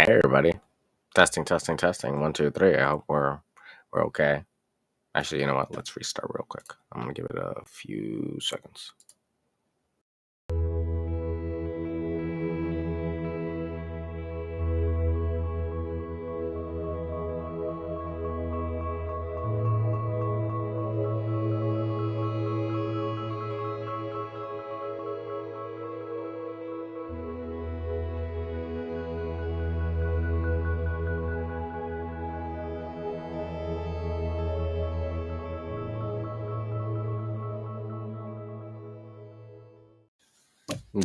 Hey everybody. Testing, testing, testing. One, two, three. I hope we're okay. Actually, you know what? Let's restart real quick. I'm gonna give it a few seconds.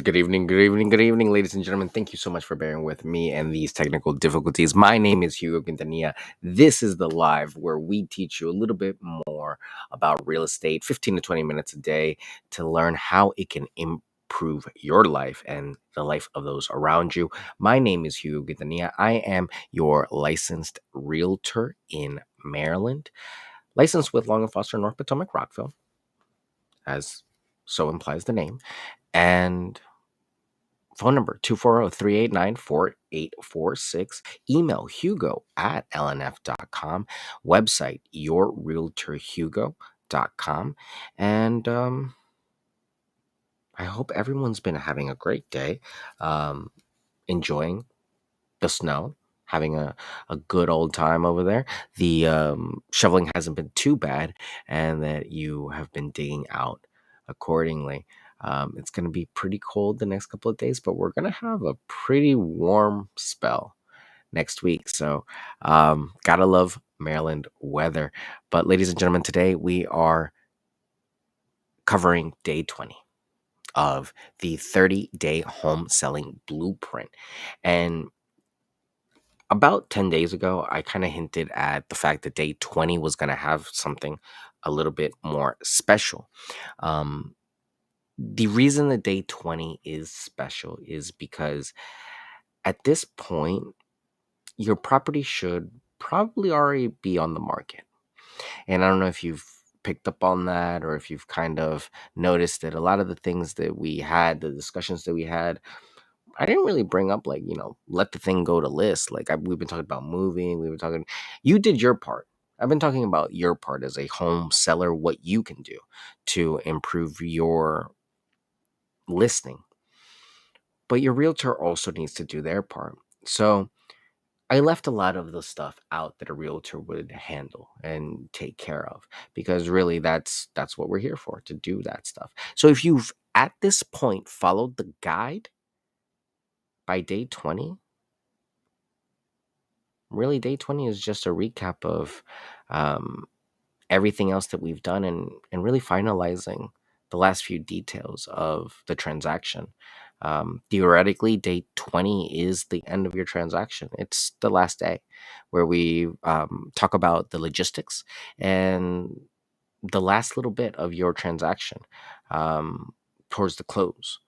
Good evening, good evening, good evening, ladies and gentlemen. Thank you so much for bearing with me and these technical difficulties. My name is Hugo Quintanilla. This is the live where we teach you a little bit more about real estate, 15 to 20 minutes a day to learn how it can improve your life and the life of those around you. My name is Hugo Quintanilla. I am your licensed realtor in Maryland, licensed with Long and Foster, North Potomac, Rockville, as so implies the name. And phone number 240-389-4846. Email hugo@lnf.com. Website yourrealtorhugo.com. And I hope everyone's been having a great day, enjoying the snow, having a good old time over there. The shoveling hasn't been too bad, and that you have been digging out accordingly. It's going to be pretty cold the next couple of days, but we're going to have a pretty warm spell next week. So, gotta love Maryland weather. But, ladies and gentlemen, today we are covering day 20 of the 30-day home selling blueprint. And about 10 days ago, I kind of hinted at the fact that day 20 was going to have something a little bit more special. Um, the reason that day 20 is special is because at this point, your property should probably already be on the market. And I don't know if you've picked up on that or if you've kind of noticed that a lot of the things that we had, the discussions that we had, I didn't really bring up like, let the thing go to list. Like we've been talking about moving. We were talking, you did your part. I've been talking about your part as a home seller, what you can do to improve your listing. But your realtor also needs to do their part. So I left a lot of the stuff out that a realtor would handle and take care of because really that's what we're here for, to do that stuff. So if you've at this point followed the guide by day 20, really day 20 is just a recap of um, everything else that we've done and really finalizing the last few details of the transaction. Theoretically, day 20 is the end of your transaction. It's the last day where we talk about the logistics and the last little bit of your transaction um, towards the close.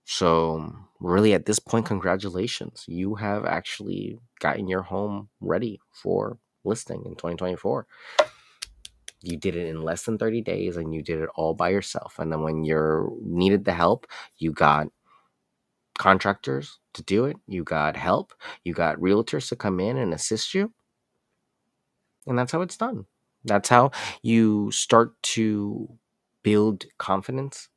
So, really, at this point, congratulations. You have actually gotten your home ready for listing in 2024. You did it in less than 30 days and you did it all by yourself. And then when you needed the help, you got contractors to do it, you got help, you got realtors to come in and assist you. And that's how it's done. That's how you start to build confidence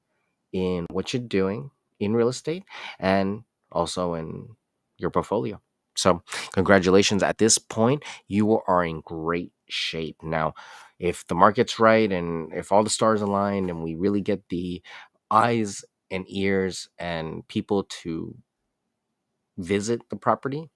in what you're doing in real estate and also in your portfolio. So, congratulations. At this point, you are in great shape. Now, if the market's right and if all the stars align and we really get the eyes and ears and people to visit the property,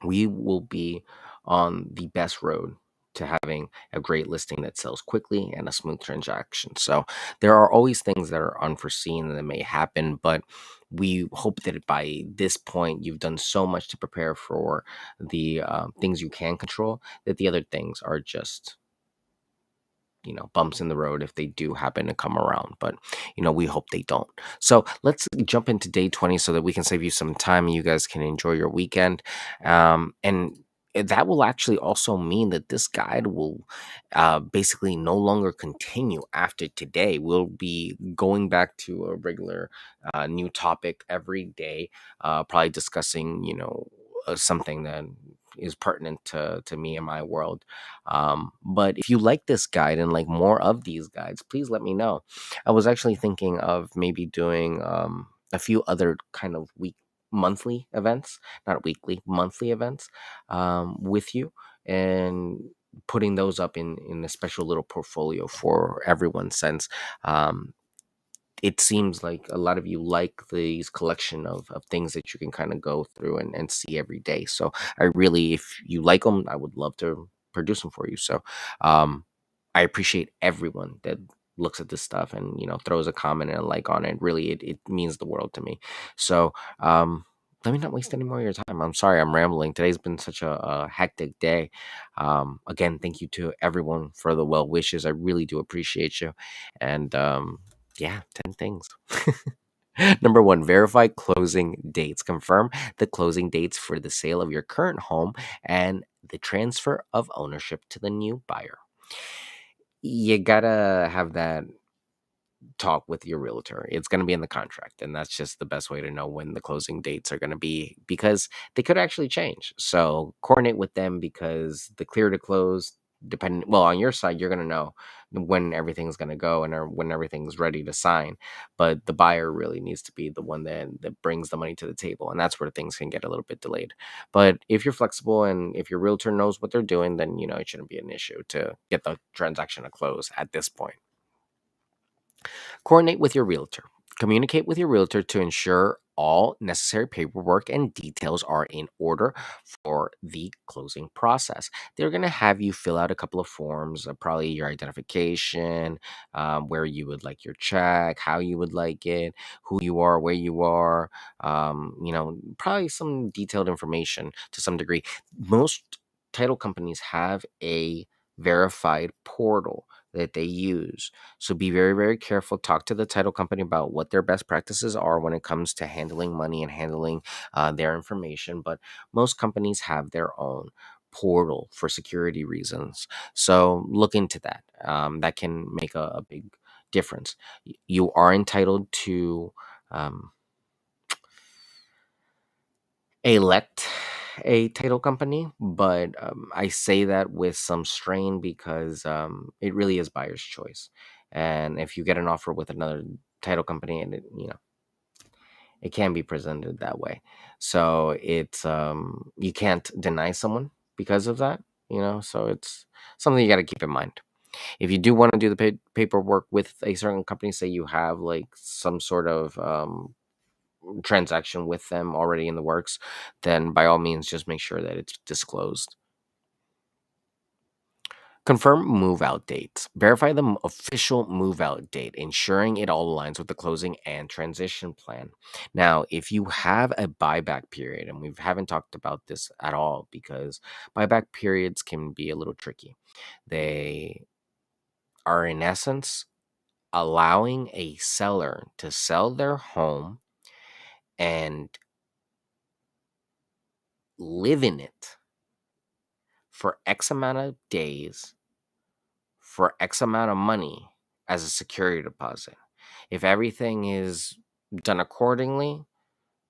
we will be on the best road to having a great listing that sells quickly and a smooth transaction. So there are always things that are unforeseen that may happen, but we hope that by this point you've done so much to prepare for the things you can control that the other things are just bumps in the road if they do happen to come around, but we hope they don't. So let's jump into day 20 so that we can save you some time and you guys can enjoy your weekend. And that will actually also mean that this guide will basically no longer continue after today. We'll be going back to a regular new topic every day, probably discussing something that is pertinent to me and my world. But if you like this guide and like more of these guides, please let me know. I was actually thinking of maybe doing a few other kind of monthly events, not weekly, monthly events, with you, and putting those up in a special little portfolio for everyone, since um, it seems like a lot of you like these collection of things that you can kind of go through and see every day. So I really, if you like them, I would love to produce them for you. So um, I appreciate everyone that looks at this stuff and throws a comment and a like on it. Really, it means the world to me. So let me not waste any more of your time. I'm sorry I'm rambling. Today's been such a hectic day. Again, thank you to everyone for the well wishes. I really do appreciate you. And yeah, 10 things. Number one, verify closing dates. Confirm the closing dates for the sale of your current home and the transfer of ownership to the new buyer. You gotta have that talk with your realtor. It's going to be in the contract, and that's just the best way to know when the closing dates are going to be, because they could actually change. So coordinate with them, because the clear to close, depending, well, on your side, you're going to know when everything's going to go and when everything's ready to sign. But the buyer really needs to be the one that brings the money to the table, and that's where things can get a little bit delayed. But if you're flexible and if your realtor knows what they're doing, then it shouldn't be an issue to get the transaction to close at this point. Coordinate with your realtor. Communicate with your realtor to ensure all necessary paperwork and details are in order for the closing process. They're going to have you fill out a couple of forms, probably your identification, where you would like your check, how you would like it, who you are, where you are, probably some detailed information to some degree. Most title companies have a verified portal that they use, so be very, very careful. Talk to the title company about what their best practices are when it comes to handling money and handling their information. But most companies have their own portal for security reasons. So look into that. That can make a big difference. You are entitled to um, elect a title company, but I say that with some strain, because it really is buyer's choice. And if you get an offer with another title company, and it can be presented that way, so it's you can't deny someone because of that. So it's something you got to keep in mind. If you do want to do the paperwork with a certain company, say you have like some sort of transaction with them already in the works, then by all means just make sure that it's disclosed. Confirm move out dates. Verify the official move out date, ensuring it all aligns with the closing and transition plan. Now, if you have a buyback period, and we haven't talked about this at all, because buyback periods can be a little tricky. They are, in essence, allowing a seller to sell their home and live in it for X amount of days for X amount of money as a security deposit. If everything is done accordingly,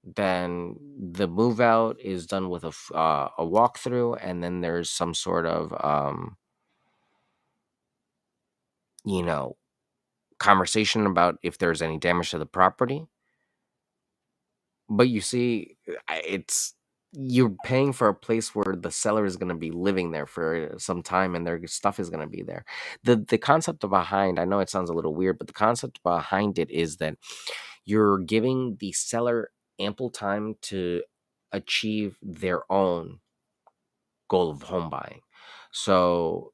then the move out is done with a walkthrough, and then there's some sort of you know conversation about if there's any damage to the property. But you see, it's, you're paying for a place where the seller is going to be living there for some time, and their stuff is going to be there. The concept behind, I know it sounds a little weird, but the concept behind it is that you're giving the seller ample time to achieve their own goal of home buying. So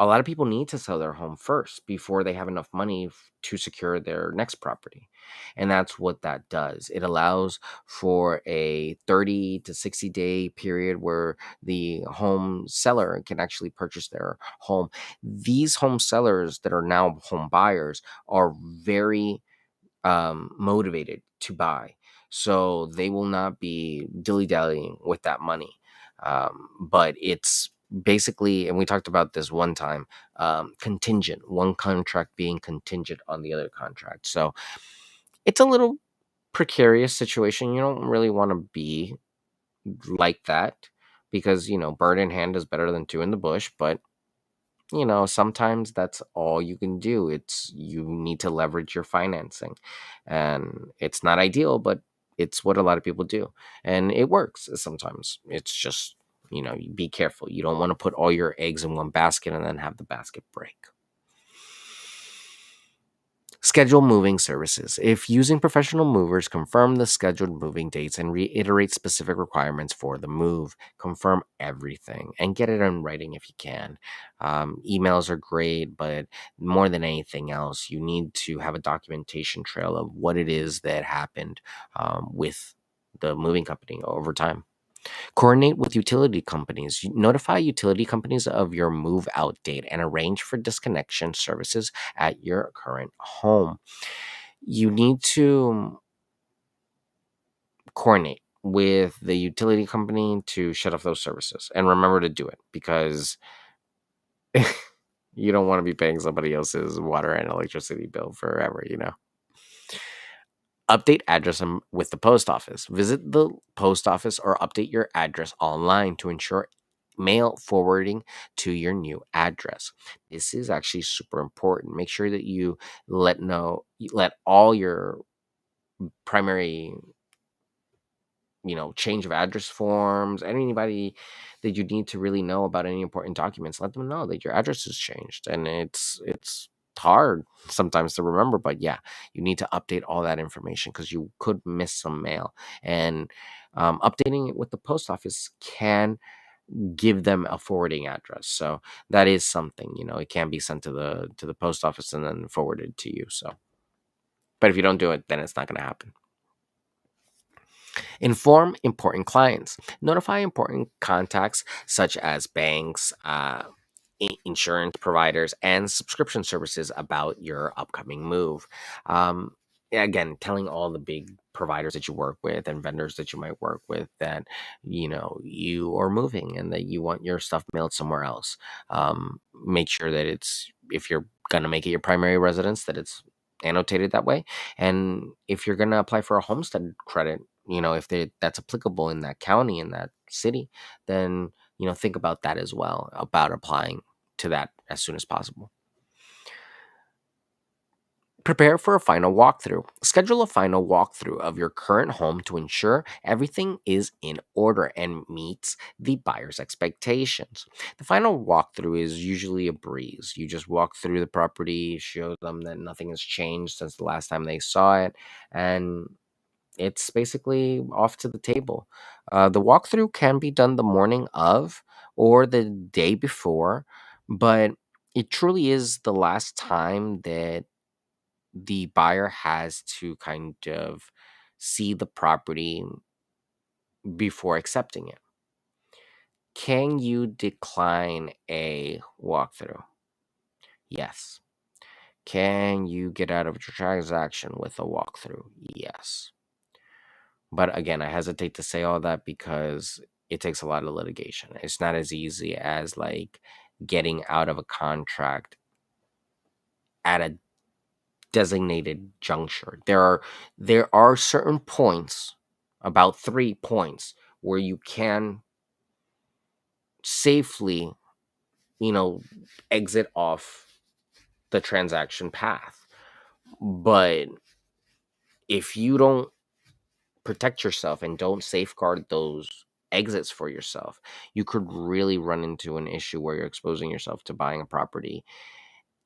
a lot of people need to sell their home first before they have enough money to secure their next property. And that's what that does. It allows for a 30 to 60-day period where the home seller can actually purchase their home. These home sellers that are now home buyers are very motivated to buy. So they will not be dilly dallying with that money. But it's basically, and we talked about this one time, contingent, one contract being contingent on the other contract. So it's a little precarious situation. You don't really want to be like that, because bird in hand is better than two in the bush. But sometimes that's all you can do. It's You need to leverage your financing, and it's not ideal, but it's what a lot of people do, and it works sometimes. It's just, you be careful. You don't want to put all your eggs in one basket and then have the basket break. Schedule moving services. If using professional movers, confirm the scheduled moving dates and reiterate specific requirements for the move. Confirm everything and get it in writing if you can. Emails are great, but more than anything else, you need to have a documentation trail of what it is that happened with the moving company over time. Coordinate with utility companies. Notify utility companies of your move out date and arrange for disconnection services at your current home. You need to coordinate with the utility company to shut off those services, and remember to do it, because you don't want to be paying somebody else's water and electricity bill forever. Update address with the post office. Visit the post office or update your address online to ensure mail forwarding to your new address. This is actually super important. Make sure that you let all your primary, change of address forms, anybody that you need to really know about any important documents, let them know that your address has changed. And it's hard sometimes to remember, but yeah, you need to update all that information because you could miss some mail. And updating it with the post office can give them a forwarding address, so that is something. It can be sent to the post office and then forwarded to you. So, but if you don't do it, then it's not going to happen. Inform important clients. Notify important contacts such as banks, insurance providers, and subscription services about your upcoming move. Um, Again, telling all the big providers that you work with and vendors that you might work with that you are moving and that you want your stuff mailed somewhere else. Make sure that it's, if you're gonna make it your primary residence, that it's annotated that way. And if you're gonna apply for a homestead credit, if that's applicable in that county, in that city, then think about that as well, about applying to that as soon as possible. Prepare for a final walkthrough. Schedule a final walkthrough of your current home to ensure everything is in order and meets the buyer's expectations. The final walkthrough is usually a breeze. You just walk through the property, show them that nothing has changed since the last time they saw it, and it's basically off to the table. The walkthrough can be done the morning of or the day before, but it truly is the last time that the buyer has to kind of see the property before accepting it. Can you decline a walkthrough? Yes. Can you get out of your transaction with a walkthrough? Yes. But again, I hesitate to say all that because it takes a lot of litigation. It's not as easy as like getting out of a contract at a designated juncture. There are certain points, about 3 points, where you can safely, you know, exit off the transaction path. But if you don't protect yourself and don't safeguard those exits for yourself, you could really run into an issue where you're exposing yourself to buying a property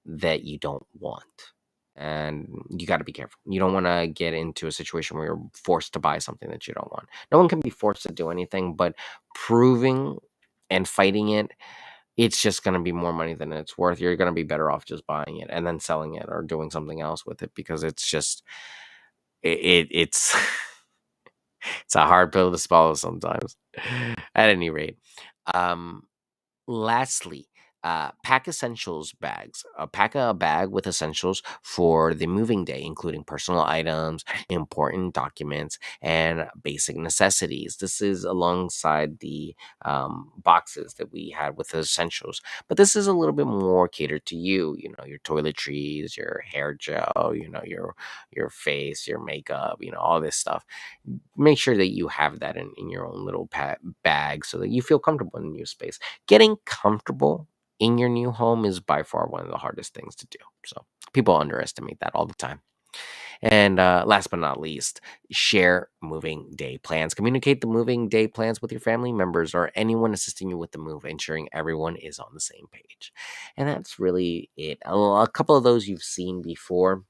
that you don't want. And you got to be careful. You don't want to get into a situation where you're forced to buy something that you don't want. No one can be forced to do anything, but proving and fighting it, it's just going to be more money than it's worth. You're going to be better off just buying it and then selling it or doing something else with it, because it's just it's it's a hard pill to swallow sometimes. At any rate, um, lastly, pack essentials bags. Pack a bag with essentials for the moving day, including personal items, important documents, and basic necessities. This is alongside the boxes that we had with the essentials, but this is a little bit more catered to you. You know, your toiletries, your hair gel, your face, your makeup, all this stuff. Make sure that you have that in your own little bag so that you feel comfortable in the new space. Getting comfortable in your new home is by far one of the hardest things to do. So people underestimate that all the time. And last but not least, share moving day plans. Communicate the moving day plans with your family members or anyone assisting you with the move, ensuring everyone is on the same page. And that's really it. A couple of those you've seen before,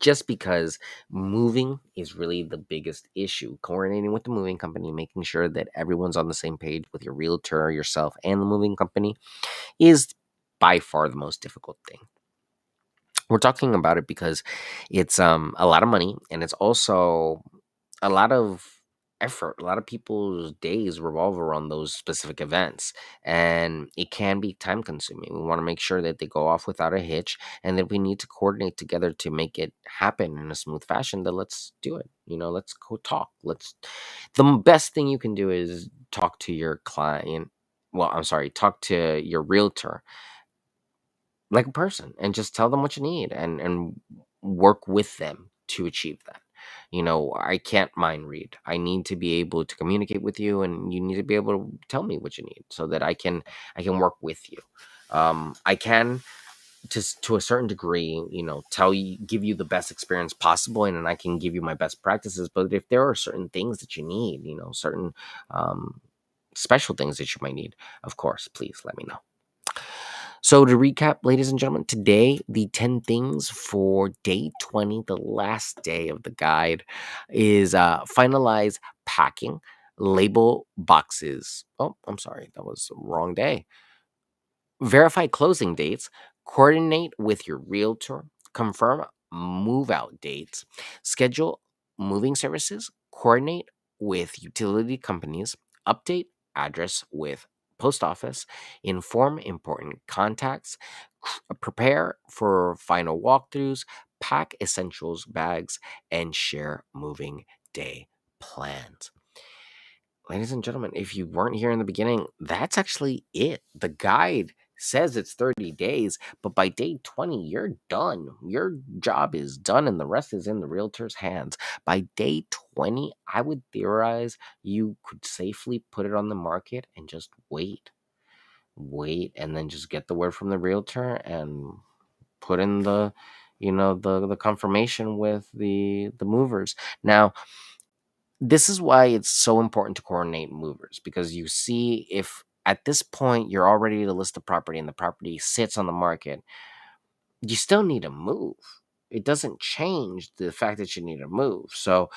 just because moving is really the biggest issue. Coordinating with the moving company, making sure that everyone's on the same page with your realtor, yourself, and the moving company is by far the most difficult thing. We're talking about it because it's a lot of money, and it's also a lot of effort. A lot of people's days revolve around those specific events, and it can be time consuming. We want to make sure that they go off without a hitch, and that we need to coordinate together to make it happen in a smooth fashion. That let's do it. Let's go talk. The best thing you can do is talk to your client. Well, I'm sorry, talk to your realtor like a person and just tell them what you need, and work with them to achieve that. I can't mind read. I need to be able to communicate with you, and you need to be able to tell me what you need so that I can work with you. I can, to a certain degree, tell you, give you the best experience possible, and then I can give you my best practices. But if there are certain things that you need, certain um special things that you might need, of course, please let me know. So, to recap, ladies and gentlemen, today the 10 things for day 20, the last day of the guide, is finalize packing, label boxes. Oh, I'm sorry, that was the wrong day. Verify closing dates, coordinate with your realtor, confirm move out dates, schedule moving services, coordinate with utility companies, update address with post office, inform important contacts, prepare for final walkthroughs, pack essentials bags, and share moving day plans. Ladies and gentlemen, if you weren't here in the beginning, that's actually it. The guide says it's 30 days, but by day 20, you're done. Your job is done, and the rest is in the realtor's hands. By day 20, I would theorize you could safely put it on the market and just wait. Wait, and then just get the word from the realtor and put in the confirmation with the movers. Now, this is why it's so important to coordinate movers, because you see, if at this point you're all ready to list the property and the property sits on the market, you still need to move. It doesn't change the fact that you need to move. So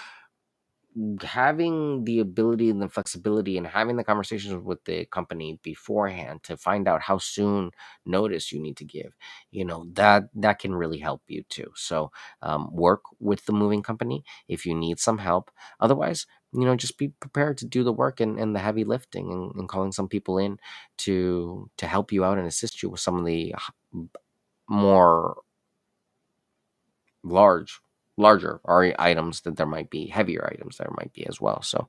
having the ability and the flexibility and having the conversations with the company beforehand to find out how soon notice you need to give, that can really help you too. So work with the moving company if you need some help. Otherwise, just be prepared to do the work and the heavy lifting, and calling some people in to help you out and assist you with some of the more large larger items that there might be, heavier items there might be as well. So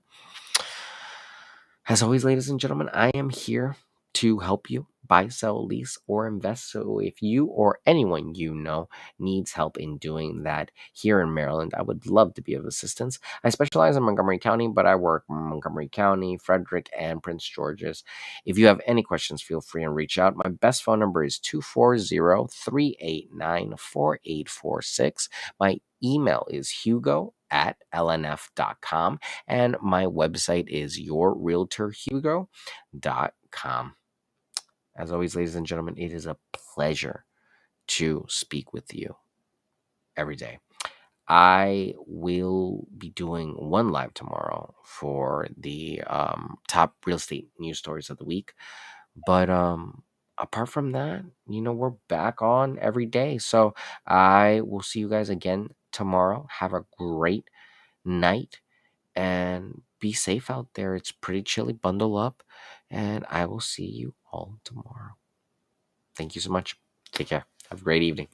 as always, ladies and gentlemen, I am here to help you buy, sell, lease, or invest. So if you or anyone you know needs help in doing that here in Maryland, I would love to be of assistance. I specialize in Montgomery County, but I work in Montgomery County, Frederick, and Prince George's. If you have any questions, feel free and reach out. My best phone number is 240-389-4846. My email is hugo@lnf.com, and my website is yourrealtorhugo.com. As always, ladies and gentlemen, it is a pleasure to speak with you every day. I will be doing one live tomorrow for the top real estate news stories of the week. But apart from that, we're back on every day. So I will see you guys again tomorrow. Have a great night and be safe out there. It's pretty chilly. Bundle up, and I will see you all tomorrow. Thank you so much. Take care. Have a great evening.